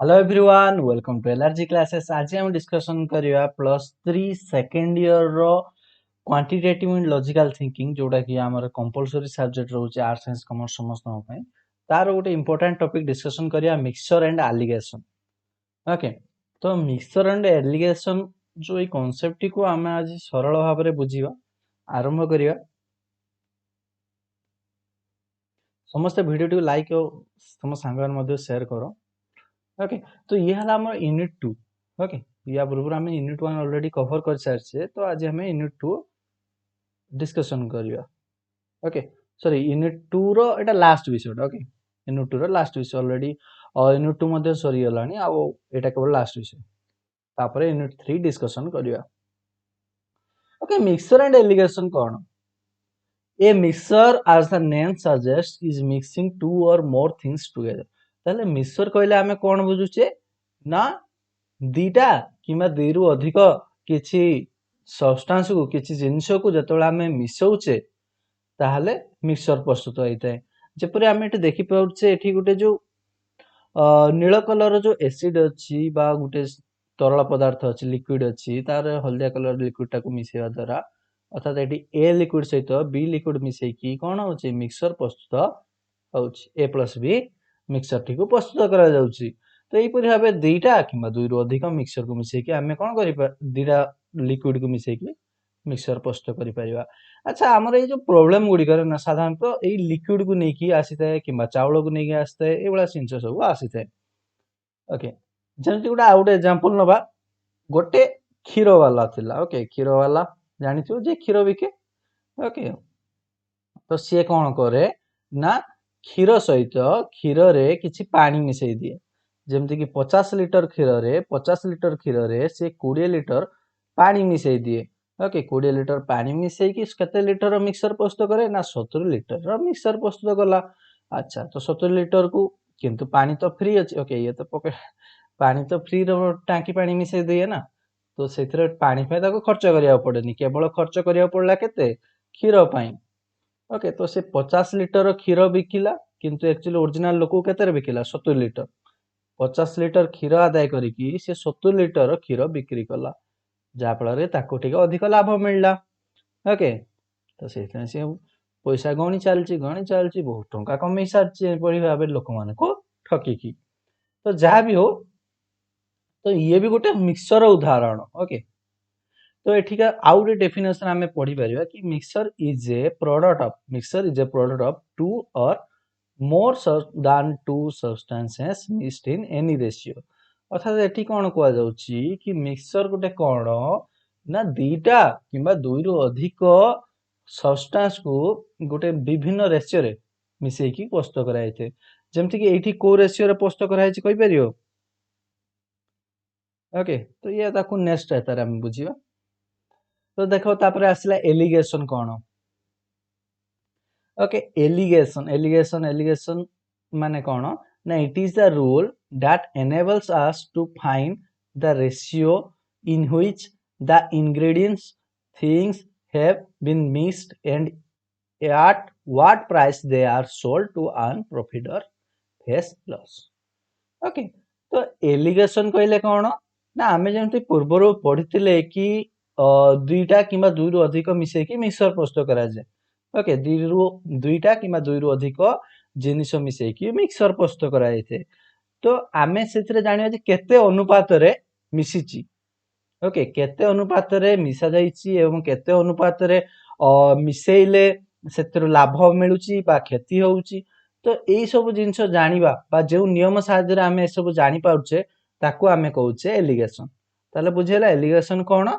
Hello everyone welcome to LRG classes. आज हम discussion करिया +3 सेकेंड ईयर रो क्वांटिटेटिव एंड लॉजिकल थिंकिंग जोटा कि हमर कंपलसरी सब्जेक्ट रहउचे आर्ट्स साइंस कॉमर्स समस्त पय तार गोटे इंपोर्टेंट टॉपिक डिस्कशन करिया मिक्सचर एंड एलिगेशन। ओके, तो मिक्सचर एंड एलिगेशन जो ई कांसेप्ट को हम आज सरल भाव में बुझिबा। आरंभ करिया। समस्त वीडियो को लाइक और सम सांगन मध्ये शेयर करो। ओके, तो ये हला हमर यूनिट 2। ओके, या पूर्व आम यूनिट 1 ऑलरेडी कवर कर सारी, तो आज आम यूनिट 2 डिस्कशन करिया। ओके, सॉरी यूनिट 2 रो एटा लास्ट विषय। ओके, यूनिट 2 रो लास्ट विषय ऑलरेडी यूनिट 2 मध्ये सरी गलानी आ एटा केवल लास्ट विषय। तापर यूनिट 3 डिस्कशन करिया। Okay, mixture and allegation cone? A mixture, as the name suggests, is mixing two or more things together. ताले मिक्सचर कहले आमे कोन बुझुचे ना दीटा किमा दुईरु अधिक किछि सब्सटेंस को किछि जिनिस को जतोला आमे मिसौचे ताहले मिक्सचर प्रस्तुत होइतै। जेपरि आमे एठी देखि पाउचे एठी गुटे जो नील कलर जो एसिड अछि बा गुटे तरल पदार्थ अछि लिक्विड अछि तार हल्दिया कलर लिक्विड टाको मिसेवा द्वारा अर्थात एटी ए लिक्विड सहित बी लिक्विड मिसेकी की कोन होछि मिक्सचर प्रस्तुत होछि। ए प्लस बी मिक्सचर टी को प्रस्तुत करा जाउछि। तो एही परि भाबे दुईटा किंबा दुईरु अधिक मिक्सचर को मिसेकी आमे कोन करि दुईटा लिक्विड को मिसेकी मिक्सचर प्रस्तुत करि परिबा। अच्छा, हमर ए जो प्रॉब्लम गुडी करे ना साधारणतः ए लिक्विड को नेकी आसीताय किंबा चावल को नेकी आसीताय ए बळा सिंच सब आसीताय। ओके, जेमति गुडा आउट एग्जांपल नबा गोटे क्षीर वाला थिला। ओके, क्षीर वाला जानिथियो जे क्षीर बिके। ओके, तो सी कौन करे ना क्षीर सहित क्षीर रे किछि पानी मिसई दिए। जमती कि 50 लिटर क्षीर रे 50 लिटर क्षीर रे से 20 लिटर पानी मिसई दिए। ओके, 20 लिटर पानी मिसई कि केते लिटर मिक्सचर प्रस्तुत करे ना 70 लिटर मिक्सचर प्रस्तुत कला। अच्छा, तो 70 लिटर को किंतु पानी तो फ्री अछि। ओके, ये तो पके पानी तो फ्री रो टांकी पानी मिसई दिए ना, तो सेथरे पानी पे ताको खर्च करिया पड़ेनी, केवल खर्च करिया पड़ला केते क्षीर पाई। ओके, तो से 50 लिटर क्षीर बिकिला किंतु एक्चुअली ओरिजिनल लोक केते बिकिला 70 लिटर। 50 लिटर क्षीर आदाय करिकी से 70 लिटर क्षीर बिक्री कला, जा फल ताको टिके अधिक लाभ मिलला। ओके, तो से पैसा गणी चलची बहुत टंका कमे सारी पड़ी भाव लोक मान को ठकिकी। तो जहाँ भी हो, तो ये भी गोटे मिक्सचर उदाहरण। ओके, तो एठिका आउ गए डेफिनेशन आमे पढ़ी परिबा कि mixture is a product of two or more than two substances mixed in any ratio. अर्थात एठी कोन कोआ जाउची कि मिक्सचर गोटे कोन ना दीटा किंबा दुई रु अधिक सब्सटेंस को गोटे विभिन्न रेशियो रे मिसई की प्रस्तुत कराइते। जेमति कि एठी को रेशियो रे प्रस्तुत कराइछि कहि परियो। ओके, तो ये ताकू नेक्स्ट है तारे हम बुझिबा। तो देखो तापर आसिला एलिगेशन कोन। ओके, एलिगेशन माने कोन ना it is the rule that enables us to find the ratio in which the ingredients things have been mixed and at what price they are sold to earn profit or face loss। Okay, तो allegation कहले कोन ना आमे जेमति पूर्वरो पढितिले कि दुईटा किंबा दुई रु अधिक मिसई कि मिक्सचर प्रस्तुत करा जाय। ओके, दुईटा किंबा दुई रु अधिक जिनिस मिसई कि मिक्सचर प्रस्तुत करा जायते। तो आमे सेथिरे जानिबा जे केते अनुपात रे मिसिची। ओके, केते अनुपात रे मिसा जाईची एवं केते अनुपात रे मिसेइले सेतिर लाभ मिलुची बा क्षति होउची। तो एई सब जिनिस जानिबा बा जे नियम साहाय्य रे आमे सब जानि पाउचे ताकू आमे कहउचे एलिगेशन। ताले बुझेला एलिगेशन कोन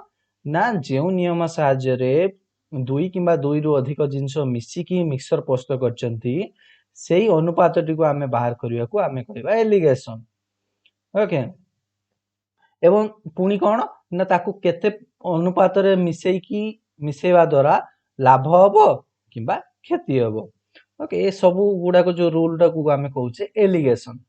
ना जे नियम साहाय्य रे दुई किंबा दुई रु अधिक जिनिस मिसिकी मिक्सचर प्रस्तुत करचंती सेही अनुपातटी को आमे बाहर करिया को आमे कहबा एलिगेशन। ओके, एवं पुणी कोन ना ताकू केते अनुपात रे मिसेकी मिसेवा द्वारा लाभ हबो किंबा क्षति हबो। ओके, ए सब गुडा को जो रूल टा को आमे कहउचे एलिगेशन।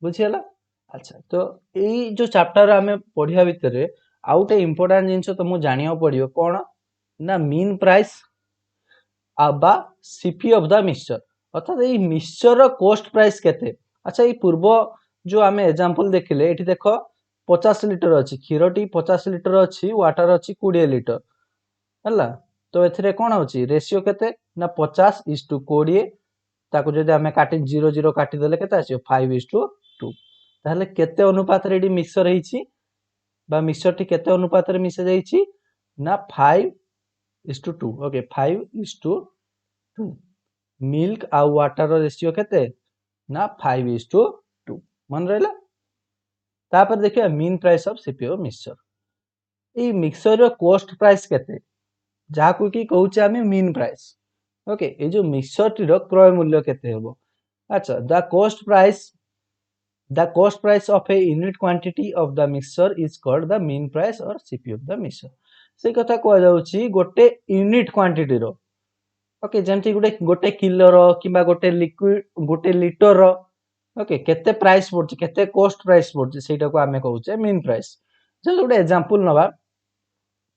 बुझियला। अच्छा, तो एई जो चैप्टर आमे पढिया भितरे आउटे इंपोर्टेंट जिंस तो मु जानियो पडियो कोन ना मीन प्राइस आबा सीपी ऑफ द मिक्सचर। अर्थात एई मिक्सचर रो कॉस्ट प्राइस केते। अच्छा, एई पूर्व जो आम एग्जांपल देखिले एठी देख 50 लिटर अच्छी क्षीरटी 50 लिटर अच्छी वाटर अच्छी 20 लिटर है। तो ए कौन हो रेसीो केते ना 50:20 ताको जदि आमे काटी 0 0 काटी देले केते आसीयो 5:2 ताहले केते अनुपात रे मिक्सचर हेछि बा मिक्सचर टी केते अनुपात रे मिसे जाइछि ना 5:2 ओके 5:2 मिल्क आ वाटर रो रेशियो केते ना 5:2 मन रहला। तापर देखिए mean price of CP of mixture ए मिक्सचर रो कॉस्ट प्राइस केते जाकु कि कहउचे आमे मीन प्राइस ओके ए जो मिक्सचर टी रो क्रय मूल्य केते हेबो। अच्छा the cost price of a unit quantity of the mixture is called the mean price और सीपीओ ऑफ द मिक्सचर से कथा को जाउची गोटे यूनिट क्वांटिटी रो ओके जेमति गोटे किलो रो किबा गोटे लिक्विड गोटे लिटर रो ओके केते प्राइस पड़छ केते कॉस्ट प्राइस पड़छ सेटा को आमे कहउचे मीन प्राइस। जे गोटे एग्जांपल नबा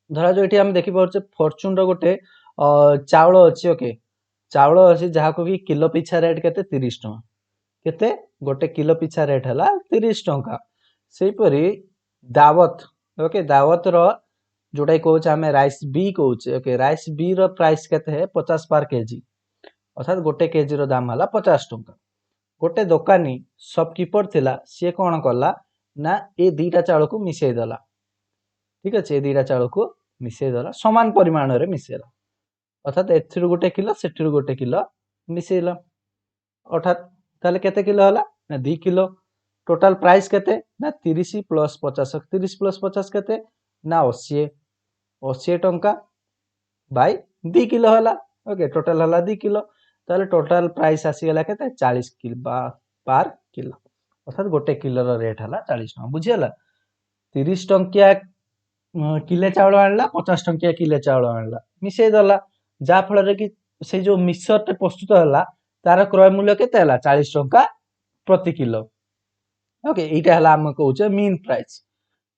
धरा जो एठी हम देखि पाउछे फॉर्च्यून रो गोटे चावल अछि ओके चावल अछि जहा को कि किलो पिछा रेट केते 30 टका केते गोटे किलो पिछा रेट हला 30 टका सेही परी दावत ओके दावत रो जोटा कहउछे हमें राइस बी कहउछे ओके राइस बी रो प्राइस केते है 50 पर केजी अर्थात गोटे केजी रो दाम हला 50 टका। गोटे दोकानी शॉपकीपर थिला से कोन करला ना ए दीटा चावल को मिसई दला ठीक अछि ए दीटा चावल को मिसई दला समान परिमाण रे मिसेला अर्थात एथिरु गोटे किलो सेथिरु गोटे किलो मिसेला अर्थात ताले केते किलो हला ना 2 किलो टोटल प्राइस केते ना 30 प्लस 50 30 प्लस 50 केते ना 80 टंका बाय 2 किलो हला ओके टोटल हला 2 किलो ताले टोटल प्राइस आसी गला केते 40 किलो पर किलो अर्थात गोटे किलो रो रेट हला 40 टंका बुझियला 30 टंकिया किले चावल आनला 50 टंकिया किले चावल आनला मिसई दला जा फल रे कि से जो मिक्सचर ते प्रस्तुत हला तार क्रय मूल्य केते हला 40 टंका प्रति किलो ओके एटा हला हम कहउचे मीन प्राइस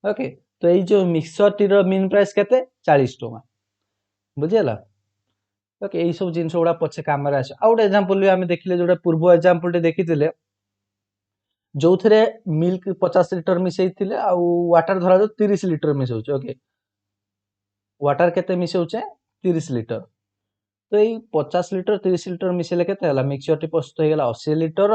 ओके तो ए जो मिक्सचर टी रो मीन प्राइस केते 40 टंका बुझियला ओके ए सब जिंस गुडा पछे काम रे आसे आउट एग्जांपल भी हम देखिले जोडा पूर्व एग्जांपल टे देखिथिले जो थरे मिल्क 50 लिटर मिसई थिले आ वाटर धरा जो 30 लिटर मिसौचे ओके वाटर केते मिसौचे 30 लिटर तो ये 50 लिटर 30 लिटर मिसेले केते हला मिक्सचर टी प्रस्तुत हो गला 80 लिटर।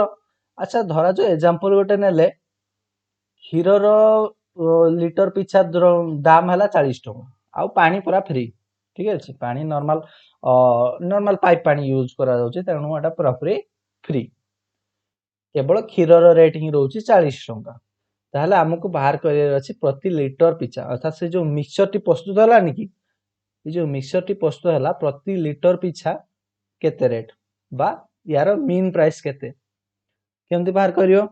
अच्छा धरा जो एग्जांपल गोटे नेले क्षीर रो लिटर पिछा दाम हला 40 टका आ पानी पूरा फ्री ठीक अछि पानी नॉर्मल नॉर्मल पाइप पानी यूज करा जाउछि तेनु एटा पूरा फ्री केवल क्षीर रो रेट ही रहउछि 40 टका ताहले हमकु बाहर करियर अछि प्रति लिटर पिछा अर्थात से जो मिक्सचर टी प्रस्तुत हला नि कि ये जो मिक्सचर टी प्रस्तुत हला प्रति लिटर पिछा केते रेट बा यार मीन प्राइस केते केमति बाहर करियो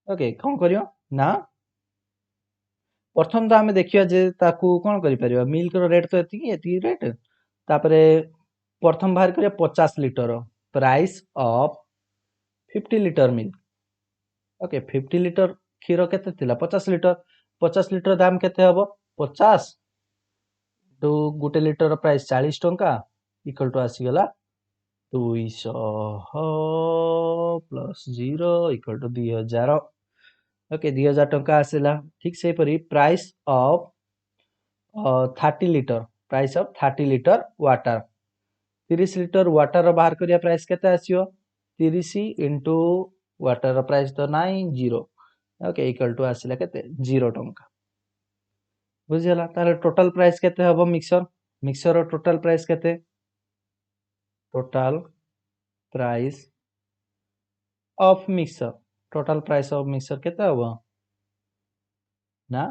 ओके कोन करियो ना प्रथम तो हमें देखिया जे ताकू कोन करि परिबा मिल्क रो रेट तो एती रेट तापरे प्रथम बाहर करिया 50 litre price of 50 litre milk okay 50 litre क्षीर केते थिला 50 लिटर 50 लिटर दाम केते हबो 50 तो गोटे लिटर प्राइस 40 टंका इक्वल टू आसी गला 200 प्लस 0 इक्वल टू 2000 ओके 2000 टंका आसिला ठीक से परी price of 30 litre price of 30 litre water 30 litre water बाहर करिया प्राइस केते आसियो 30 इनटू वाटर प्राइस तो नाही 0 ओके इक्वल टू आसिला केते 0 टंका बुझियला ताले टोटल प्राइस केते हबो मिक्सर रो टोटल प्राइस केते total price of mixer total price of mixer केते हबो ना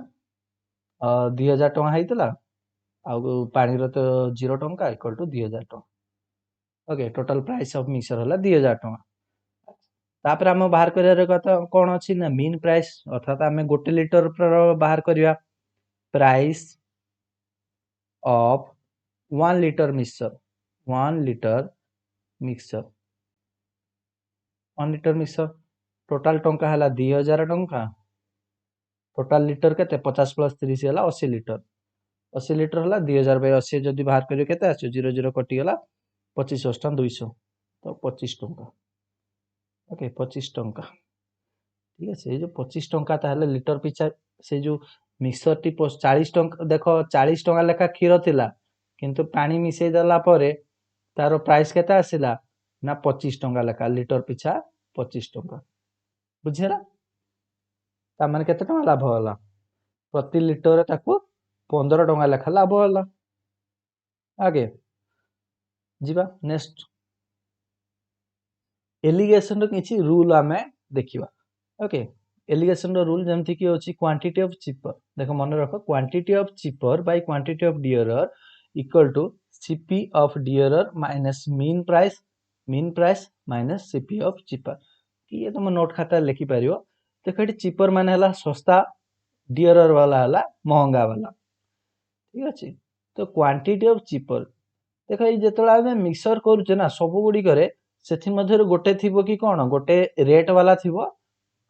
2000 टका हैतला आ पानी रो तो 0 टंका इक्वल टू 2000 टका okay total price of mixer हला 2000 टका तापर हम बाहर करिया रे कथा कोन अछि ना मीन प्राइस अर्थात हमें गोटे लिटर बाहर करिया price of 1 litre mixture 1 litre mixture 1 litre mixture total टंका हला 2000 टंका टोटल लिटर केते 50 प्लस 30 हला 80 लिटर 80 लिटर हला 2000 बाय 80 जदी बाहर करियो केते आछो 0 0 कटि गला 25 8 200 तो 25 टंका ओके 25 टंका ठीक है जो 25 टंका ताहले लिटर पिछा से जो मिक्सर टी 40 टंका देख 40 टंका लेखा क्षीर थिला किंतु पानी मिसई देला परे तार प्राइस केते आसिला ना 25 टंका लेखा लिटर पिछा 25 टंका बुझेला ता माने केते टंका लाभ होला प्रति लिटर ताकू 15 टंका लेखा लाभ होला आगे जीवा नेक्स्ट एलिगेशन रो किछि रूल आमे देखिबा ओके एलिगेशन रो रूल जेमति कि अछि क्वांटिटी ऑफ चिपर देखो मन रखो quantity of cheaper by quantity of dearer equal to CP of dearer minus mean price minus CP of cheaper कि ये तुम नोट खाता लिखि परियो देखो एटी चिपर माने हला सस्ता डियरर वाला हला महंगा वाला ठीक अछि तो क्वांटिटी ऑफ चिपर देखो ये जेतला आमे मिक्सर करूचे ना सब गुडी करे सेथि मध्यर गोटे थिबो कि कोन गोटे रेट वाला थिबो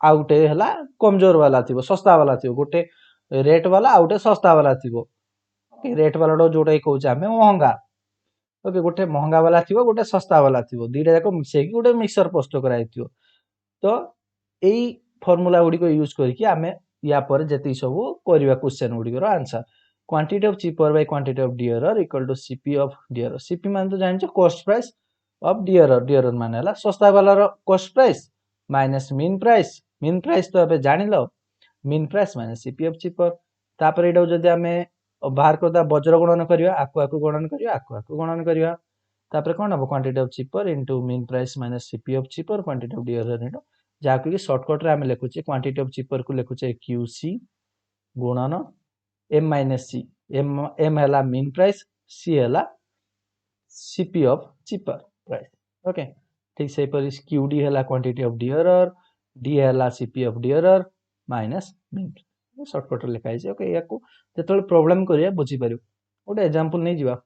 आ गोटे हला कमजोर वाला थिबो सस्ता वाला थिबो गोटे रेट वाला आ गोटे सस्ता वाला थिबो रेट वाला जोटा कहूचे आमे महंगा ओके गोटे महंगा वाला थिबो गोटे सस्ता वाला थिबो दीटा जाको मिक्स की गोटे मिक्सर प्रस्तुत कराइथिबो तो एई फार्मूला गुडी को यूज करके आमे या पर जति सब करबा क्वेश्चन गुडी को answer quantity of cheaper by quantity of dearer equal to CP of dearer CP मान तो जानि छ cost price of dearer dearer माने हला सस्ता वाला रो cost price minus mean price तो अबे जानि लो mean price minus CP of cheaper तापर एडो जदि आमे बाहर करदा वज्र गणन करिया आकु गणन करिया आकु गणन करिया तापर कोन हबो quantity of cheaper into mean price minus CP of cheaper quantity of dearer into जाकु कि शॉर्टकट रे आमे लेखुचे क्वांटिटी ऑफ चिपर को लेखुचे क्यूसी गुणन एम माइनस सी एम हला मीन प्राइस सी हला CP of cheaper price okay ठीक से पर क्यूडी हला क्वांटिटी ऑफ डियरर डी हला CP of dearer minus mean shortcut रे लिखाइ छै ओके याकू जेतोल प्रॉब्लम करिया बुझी परियो गोटे एग्जांपल नै जिवा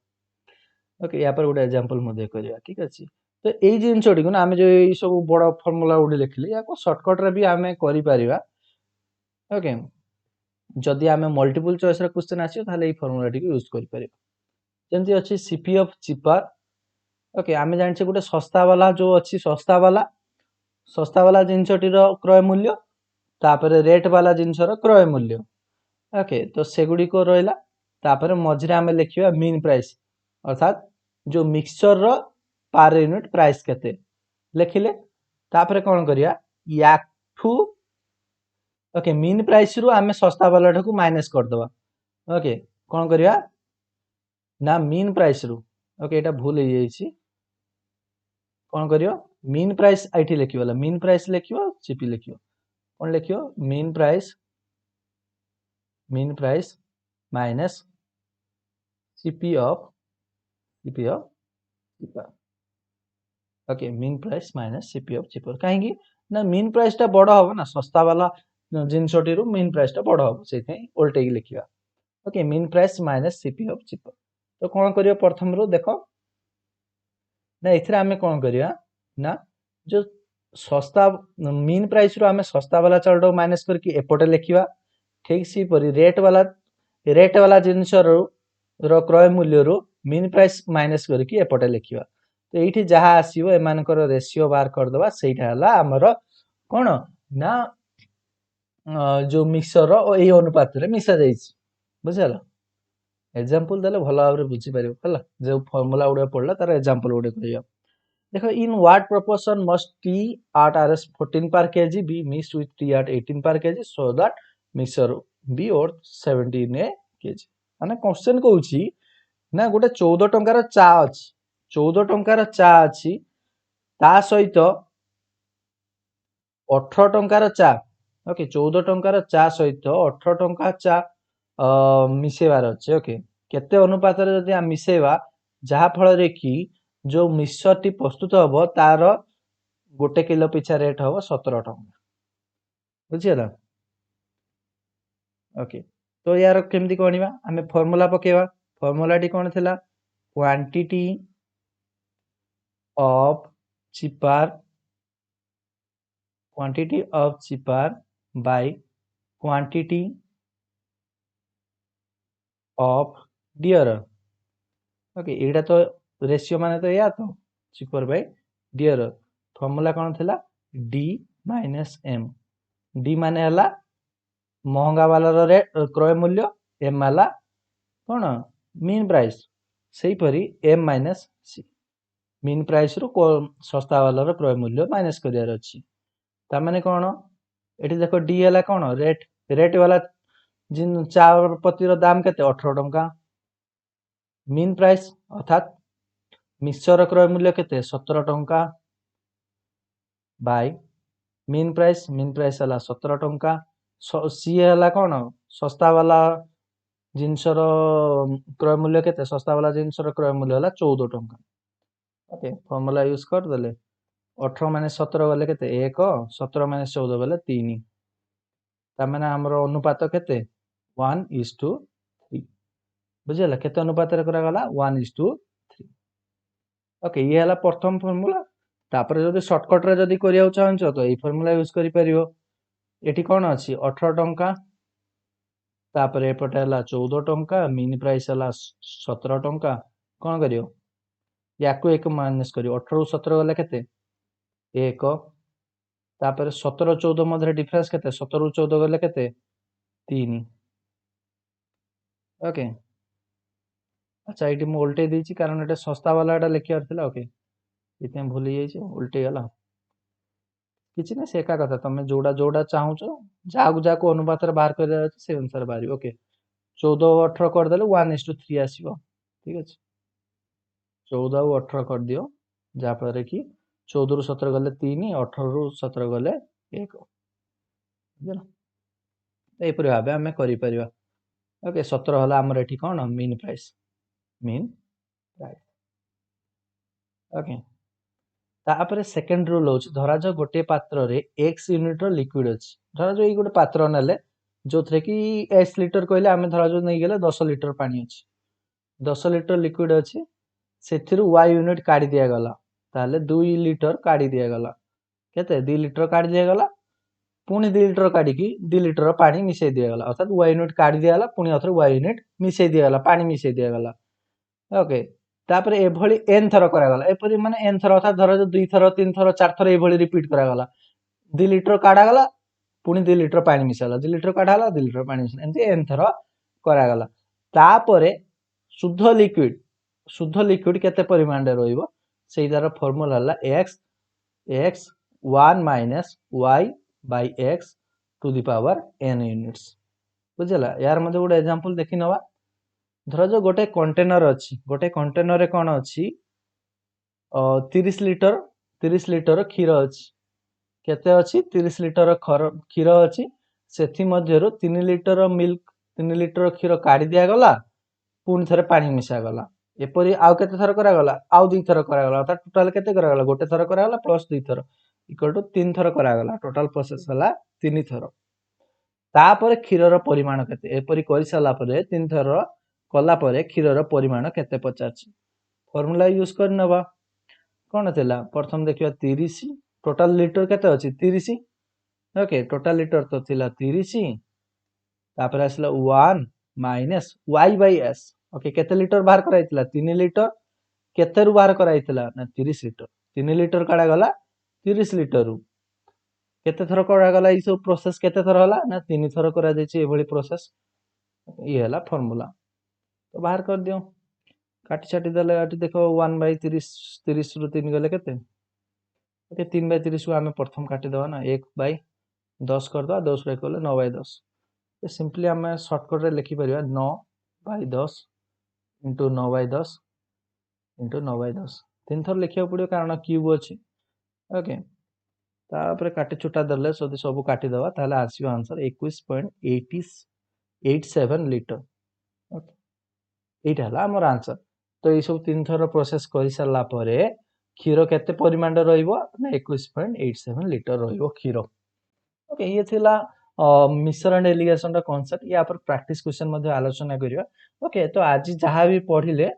ओके या पर गोटे एग्जांपल मध्ये करिया ठीक अछि तो एई जिंसोडी को ना आमे जो एई सब बड़ फार्मूला उडी लिखली याको शॉर्टकट रे भी आमे करि परिबा ओके जदि आमे मल्टीपल चॉइस रे क्वेश्चन आसीयो ताले एई फार्मूला टी यूज करि परिबा जेंति अछि सीपी ऑफ चिपर ओके आमे जानि छै गोटे सस्ता वाला जो अछि सस्ता वाला जिंसोटी रो क्रय मूल्य तापर रेट वाला जिंसर क्रय मूल्य ओके तो सेगुडी को रहला तापर मझरे आमे लिखिबा मीन प्राइस अर्थात जो मिक्सचर रो पर यूनिट प्राइस केते लिखिले तापर कोन करिया याठू ओके मीन प्राइस रु आमे सस्ता वाला ठकू माइनस कर दबा ओके कोन करिया ना मीन प्राइस रु ओके एटा भूल हे जाई छी कोन करियो मीन प्राइस आइठी लिखिबला मीन प्राइस लिखियो सीपी लिखियो कोन लिखियो mean price minus CP of cheaper okay mean price minus CP of cheaper काहेकि ना मीन प्राइस टा बड़ हो ना सस्ता वाला जिनसोटी रु मीन प्राइस टा बड़ हो सेथे उल्टे की लिखिबा okay mean price minus CP of cheaper तो कोन करियो प्रथम रु देखो ना इथरे आमे कोन करिया ना जो सस्ता मीन प्राइस रु आमे सस्ता वाला चार्ट माइनस करके एपटे लिखिबा ठीक सी परी रेट वाला जिनस रो क्रय मूल्य रु मीन प्राइस माइनस करके एपटे लिखिबा तो एठी जहा आसीबो एमानकर रेशियो बार कर दबा सेटा हला हमर कोन ना जो मिक्सर रो एही अनुपात रे मिसा जाई छी बुझला एग्जांपल देले भलो भाबरे बुझी परियो हला जो फार्मूला उडे पडला तार एग्जांपल उडे करियो देखो in what proportion must T at rs 14 per kg be mixed with T at 18 per kg so that mixture be worth 17 a kg माने क्वेश्चन कहूची ना गोटे 14 टंकार चा अछि 14 टंकार चा अछि ता सहित 18 टंकार चा ओके 14 टंकार चा सहित 18 टंका चा मिसेबार अछि ओके केते अनुपात रे जदि आ मिसेबा जहा फल रे कि जो मिक्सचर टी प्रस्तुत हबो तार गोटे किलो पिछा रेट हबो 17 टंका बुझियला ओके तो यार केमती कोनिबा हमें फार्मूला पकेबा फार्मूला टी कोन थिला quantity of cheaper by quantity of dearer okay एटा तो रेशियो माने तो या तो चिपर बाय डियरर फार्मूला कोन थिला डी माइनस एम। डी माने हला महंगा वाला रेट क्रय मूल्य, एम वाला कौन मीन प्राइस, से परी एम माइनस सी। मीन प्राइस रु सस्ता वाला क्रय मूल्य माइनस करियार अछि। ता माने कौन एठी देखो डी हला कौन रेट, रेट वाला जिन चाउर पतिर दाम केते 18 टंका। मीन प्राइस अर्थात मिक्सचर क्रय मूल्य केते 17 टंका बाय मीन प्राइस हला 17 टंका। सी हला कौन सस्ता वाला जिनसर क्रय मूल्य केते, सस्ता वाला जिनसर क्रय मूल्य हला 14 टंका। ओके फॉर्मूला यूज कर देले 18 माने 17 गले केते 1, 17 माने 14 गले 3। ता माने हमरो अनुपात केते 1:3। बुझिला केते अनुपात रे करा गला 1:3। ओके ये हला प्रथम फॉर्मूला। तापर जदि शॉर्टकट रे जदि करिया चाहन्छ तो ए फॉर्मूला यूज करि परियो। एठी कोन अछि 18 टंका, तापर एपटे हला 14 टंका, मीन प्राइस हला 17 टंका। कोन करियो याको 1 माइनस करियो, 18 रु 17 गले केते 1, तापर 17 14 मधरे डिफरेंस केते, 17 रु 14 गले केते 3। ओके अच्छा एठी मु उल्टे देछि कारण एटा सस्ता वाला एटा लिखियार थिला। ओके इते भूली जाइछि उल्टे गला किछि ना, से एका कथा तमे जोडा जोडा चाहुचो जागु जाको अनुपात रे बाहर कर जाय से अनुसार बाहरी। ओके 14 18 कर देले 1:3 आसीबो। ठीक अछि 14 और 18 कर दियो जा पर कि 14 रु 17 गले 3, 18 रु 17 गले 1। बुझला ए परि भाबे हमें करि परिबा। ओके 17 हला हमर एठी कोन mean price, mean price. Okay तापर सेकंड रूल होछ धरा जो गोटे पात्र रे x यूनिट रो लिक्विड अछि। धरा जो ई गोटे पात्र नेले जो थरे कि s लीटर कहले हमें धरा जो नै गेले 10 लीटर पानी अछि, 10 लीटर लिक्विड अछि, सेथिरु y यूनिट काढी दिया गला ताले 2 लीटर काढी दिया गला। केते 2 लीटर काढी दिया गला, पुनी 2 लीटर काढी कि 2 लीटर पानी मिसै दिया गला, अर्थात y यूनिट काढी दिया गला पुनी अथर y यूनिट मिसै दिया गला, पानी मिसै दिया गला। ओके तापरे एभली n थर करा गला, एपरि माने n थर अर्थात धरा जो 2 थर 3 थर 4 थर एभली रिपीट करा गला। 2 लीटर काढा गला पुनी 2 लीटर पानी मिसाला, 2 लीटर काढा गला 2 लीटर पानी मिसाला, एंती n थर करा गला। तापरे शुद्ध लिक्विड केते परिमाण रे रहइबो सेइदार फार्मूला हला x 1 minus y by x to the power n units. बुझला यार मध्ये गोटे एग्जांपल देखि नवा। धरा जो गोटे कंटेनर अछि, गोटे कंटेनर रे कोन अछि 30 लीटर क्षीर अछि। केते अछि 30 लीटर क्षीर अछि, सेथि मध्यरु 3 लीटर मिल्क 3 लीटर क्षीर काढी दिया गला पुनी थरे पानी मिसा गला। एपरि आउ केते थर करा गला, आउ 2 थर करा गला, अर्थात टोटल केते करा गला गोटे थर करा गला प्लस 2 थर इक्वल टू 3 थर करा गला, टोटल प्रोसेस हला 3 थर। तापरे क्षीरर परिमाण केते एपरि करि साला परे 3 थर कला परे क्षीरर परिमाण केते पचाछि। फार्मूला यूज कर नबा कोन थिला प्रथम देखिबा 30, टोटल लीटर केते अछि 30। ओके टोटल लीटर तो थिला 30, तापर आसला 1 minus y by s। Okay केते लीटर बाहर कराइतिला 3 लीटर, केते रु बाहर कराइतिला ना 30 लीटर, 3 लीटर काढा गला 30 लीटर रु केते थर करा गला, ई सब प्रोसेस केते थर हला ना 3 थर करा दैछि एभली प्रोसेस। ई हला फार्मूला तो बाहर कर दियो, काटी छाटी देले आटी देखो 1 by 30 30 रु 3 गले केते। ओके 3 by 30 को हमें प्रथम काटी दवा ना 1 by 10 कर दवा, 10 रे कोले 9 by 10। तो सिंपली हमें शॉर्टकट रे लिखि परिबा 9 by 10 into 9 by 10 into 9 by 10 तीन थर लिखिया पड़ियो कारण क्यूब अछि। ओके तापर काटी छुटा देले सदी सब काटी दवा ताले आसीबो आंसर 21.87 लीटर। ओके एटा हला हमर आंसर। तो ए सब तीन थर प्रोसेस करि साला परे क्षीर केते परिमाण रहइबो ना 21.87 लीटर रहइबो क्षीर। ओके ये थिला मिक्सचर एंड एलिगेशन रा कांसेप्ट, या पर प्रैक्टिस क्वेश्चन मध्ये आलोचना करियो। ओके तो आज जहां भी पढिले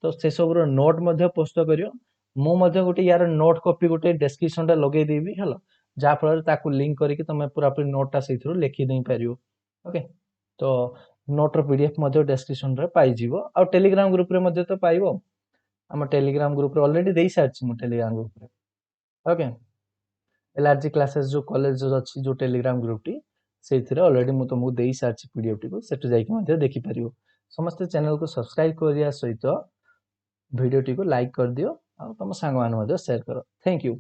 तो से सब रो नोट मध्ये पोस्ट करियो। मु मध्ये गोटे यार नोट कॉपी गोटे डिस्क्रिप्शन रे लगे देबी हला, जा फल ताकू लिंक करिके तमे पूरा पूरी नोट ता सेथरो लिखि नै परियो। ओके तो नोट रो पीडीएफ मध्ये डिस्क्रिप्शन रे पाई जिवो, आ टेलीग्राम ग्रुप रे मध्ये तो पाइबो। हम टेलीग्राम ग्रुप रे ऑलरेडी देई सारछि मु टेलीग्राम ग्रुप रे। ओके LRG क्लासेस जो कॉलेज अच्छी जो टेलीग्राम ग्रुप टी से अलरेडी मुझे तुमको दे सारी पीडीएफ टी को सेठु जाइए देखिपर समस्त चैनल को सब्सक्राइब करने सहित वीडियो टी को लाइक कर दियो और तुम सांग मान शेयर कर थैंक यू।